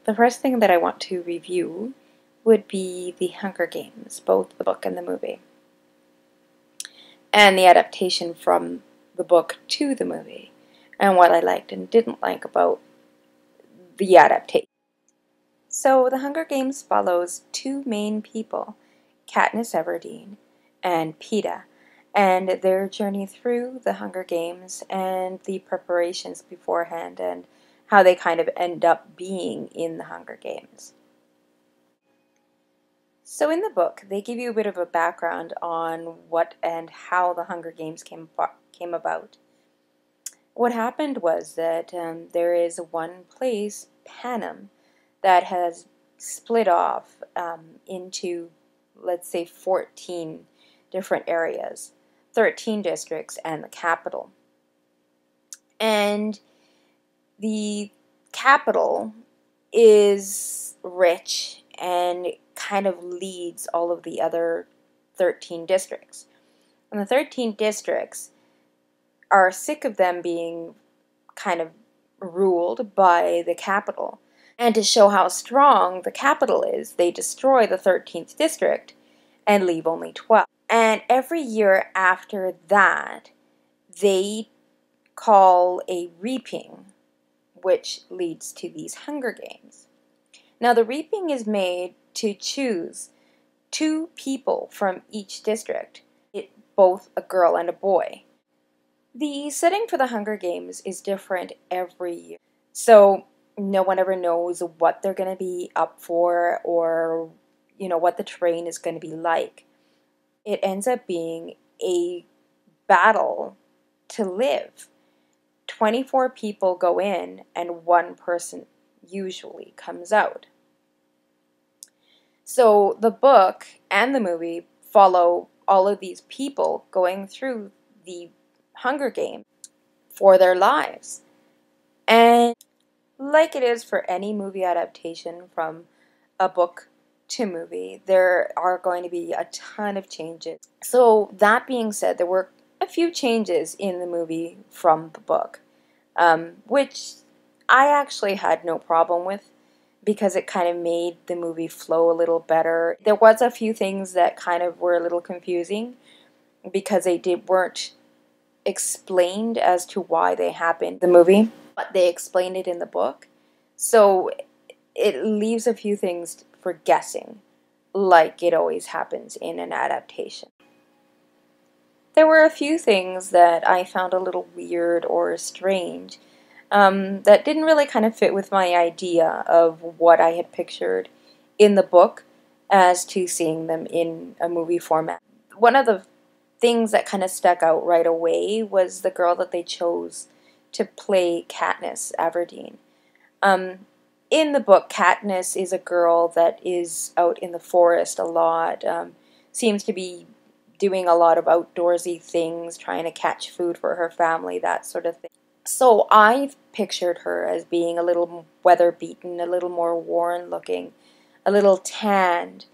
The first thing that I want to review would be The Hunger Games, both the book and the movie, and the adaptation from the book to the movie, and what I liked and didn't like about the adaptation. So, The Hunger Games follows two main people, Katniss Everdeen and Peeta, and their journey through the Hunger Games and the preparations beforehand and how they kind of end up being in the Hunger Games. So in the book, they give you a bit of a background on what and how the Hunger Games came about. What happened was that there is one place, Panem, that has split off into, let's say, 14 different areas, 13 districts, and the capital. And the capital is rich and kind of leads all of the other 13 districts. And the 13 districts are sick of them being kind of ruled by the capital. And to show how strong the capital is, they destroy the 13th district and leave only 12. And every year after that, they call a reaping, which leads to these Hunger Games. Now, the reaping is made to choose two people from each district, both a girl and a boy. The setting for the Hunger Games is different every year, so no one ever knows what they're going to be up for or, what the terrain is going to be like. It ends up being a battle to live. 24 people go in and one person usually comes out. So the book and the movie follow all of these people going through the Hunger Games for their lives. And like it is for any movie adaptation from a book to movie, there are going to be a ton of changes. So that being said, there were a few changes in the movie from the book, which I actually had no problem with because it kind of made the movie flow a little better. There was a few things that kind of were a little confusing because they weren't explained as to why they happened in the movie, but they explained it in the book. So it leaves a few things for guessing, like it always happens in an adaptation. There were a few things that I found a little weird or strange that didn't really kind of fit with my idea of what I had pictured in the book as to seeing them in a movie format. One of the things that kind of stuck out right away was the girl that they chose to play Katniss Everdeen. In the book, Katniss is a girl that is out in the forest a lot, seems to be doing a lot of outdoorsy things, trying to catch food for her family, that sort of thing. So I've pictured her as being a little weather-beaten, a little more worn-looking, a little tanned,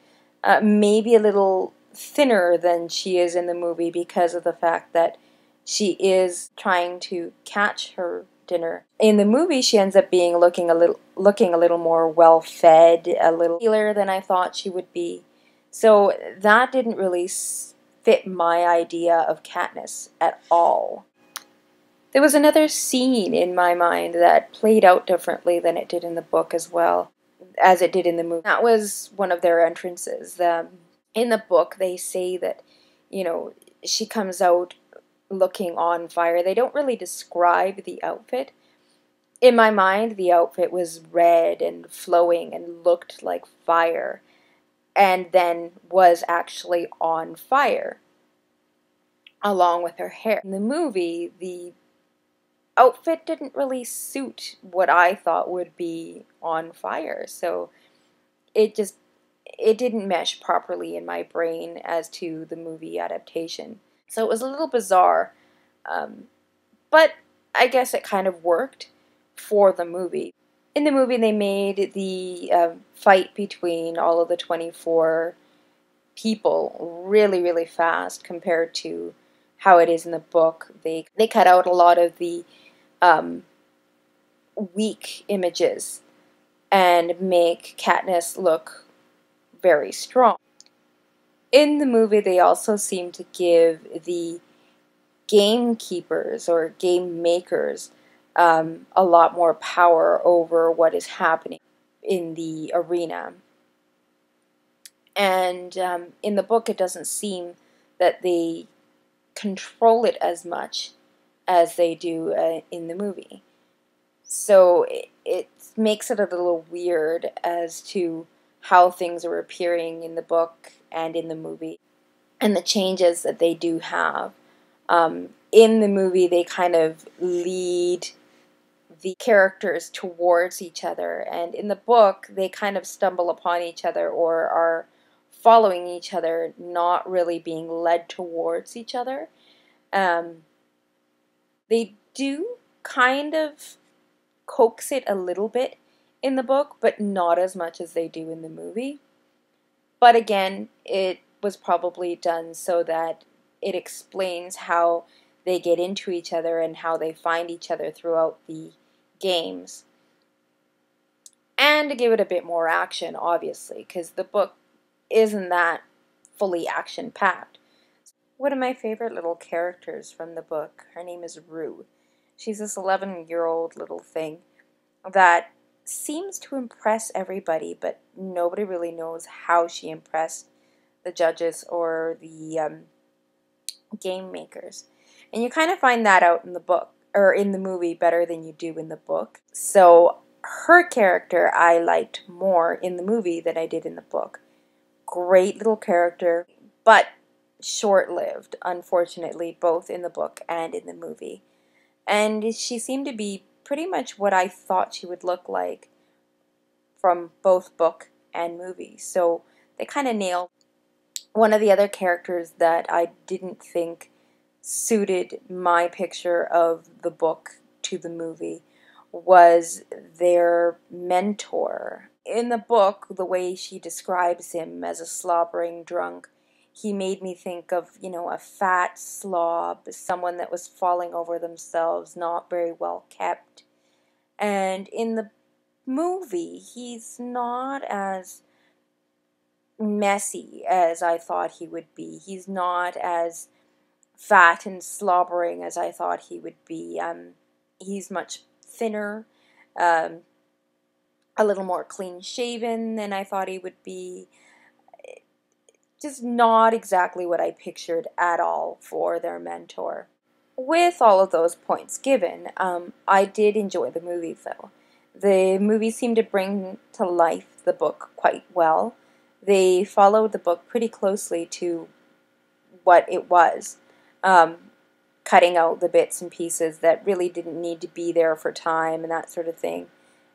maybe a little thinner than she is in the movie because of the fact that she is trying to catch her dinner. In the movie, she ends up being looking a little more well-fed, a little paler than I thought she would be. So that didn't really fit my idea of Katniss at all. There was another scene in my mind that played out differently than it did in the book as well, as it did in the movie. That was one of their entrances. In the book, they say that, she comes out looking on fire. They don't really describe the outfit. In my mind, the outfit was red and flowing and looked like fire, and then was actually on fire, along with her hair. In the movie, the outfit didn't really suit what I thought would be on fire, so it didn't mesh properly in my brain as to the movie adaptation. So it was a little bizarre, but I guess it kind of worked for the movie. In the movie, they made the fight between all of the 24 people really, really fast compared to how it is in the book. They cut out a lot of the weak images and make Katniss look very strong. In the movie, they also seem to give the gamekeepers or game makers a lot more power over what is happening in the arena. And in the book, it doesn't seem that they control it as much as they do in the movie. So it makes it a little weird as to how things are appearing in the book and in the movie, and the changes that they do have. In the movie, they kind of lead the characters towards each other, and in the book, they kind of stumble upon each other or are following each other, not really being led towards each other. They do kind of coax it a little bit in the book, but not as much as they do in the movie. But again, it was probably done so that it explains how they get into each other and how they find each other throughout the games. And to give it a bit more action, obviously, because the book isn't that fully action-packed. One of my favorite little characters from the book, her name is Rue. She's this 11-year-old little thing that seems to impress everybody, but nobody really knows how she impressed the judges or the game makers. And you kind of find that out in the book, or in the movie, better than you do in the book. So her character I liked more in the movie than I did in the book. Great little character, but short-lived, unfortunately, both in the book and in the movie. And she seemed to be pretty much what I thought she would look like from both book and movie. So they kind of nailed. One of the other characters that I didn't think suited my picture of the book to the movie was their mentor. In the book, the way she describes him as a slobbering drunk, he made me think of, a fat slob, someone that was falling over themselves, not very well kept. And in the movie, he's not as messy as I thought he would be. He's not as fat and slobbering as I thought he would be. He's much thinner, a little more clean-shaven than I thought he would be. Just not exactly what I pictured at all for their mentor. With all of those points given, I did enjoy the movie, though. The movie seemed to bring to life the book quite well. They followed the book pretty closely to what it was, cutting out the bits and pieces that really didn't need to be there for time and that sort of thing,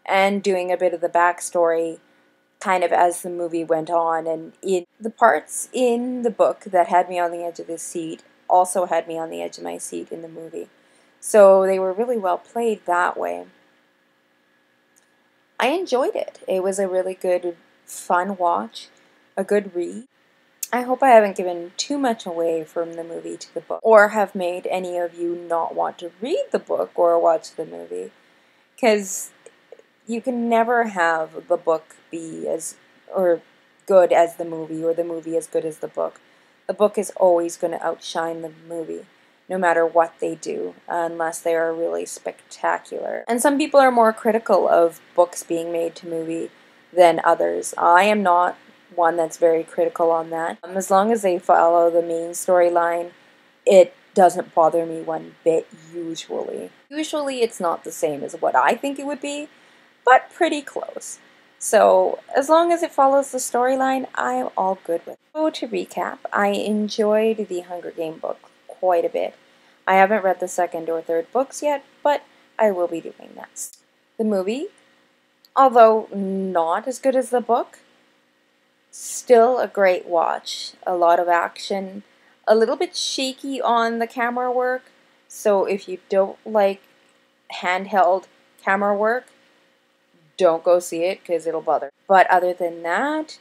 and doing a bit of the backstory kind of as the movie went on. And the parts in the book that had me on the edge of the seat also had me on the edge of my seat in the movie. So they were really well played that way. I enjoyed it. It was a really good, fun watch, a good read. I hope I haven't given too much away from the movie to the book, or have made any of you not want to read the book or watch the movie, because you can never have the book be as good as the movie, or the movie as good as the book. The book is always going to outshine the movie, no matter what they do, unless they are really spectacular. And some people are more critical of books being made to movie than others. I am not one that's very critical on that. As long as they follow the main storyline, it doesn't bother me one bit, usually. Usually it's not the same as what I think it would be, but pretty close. So, as long as it follows the storyline, I'm all good with it. So, to recap, I enjoyed the Hunger Game book quite a bit. I haven't read the second or third books yet, but I will be doing that. The movie, although not as good as the book, still a great watch. A lot of action, a little bit shaky on the camera work, so if you don't like handheld camera work, don't go see it because it'll bother. But other than that,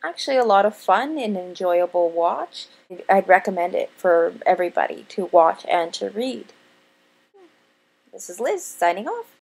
actually a lot of fun and enjoyable watch. I'd recommend it for everybody to watch and to read. This is Liz signing off.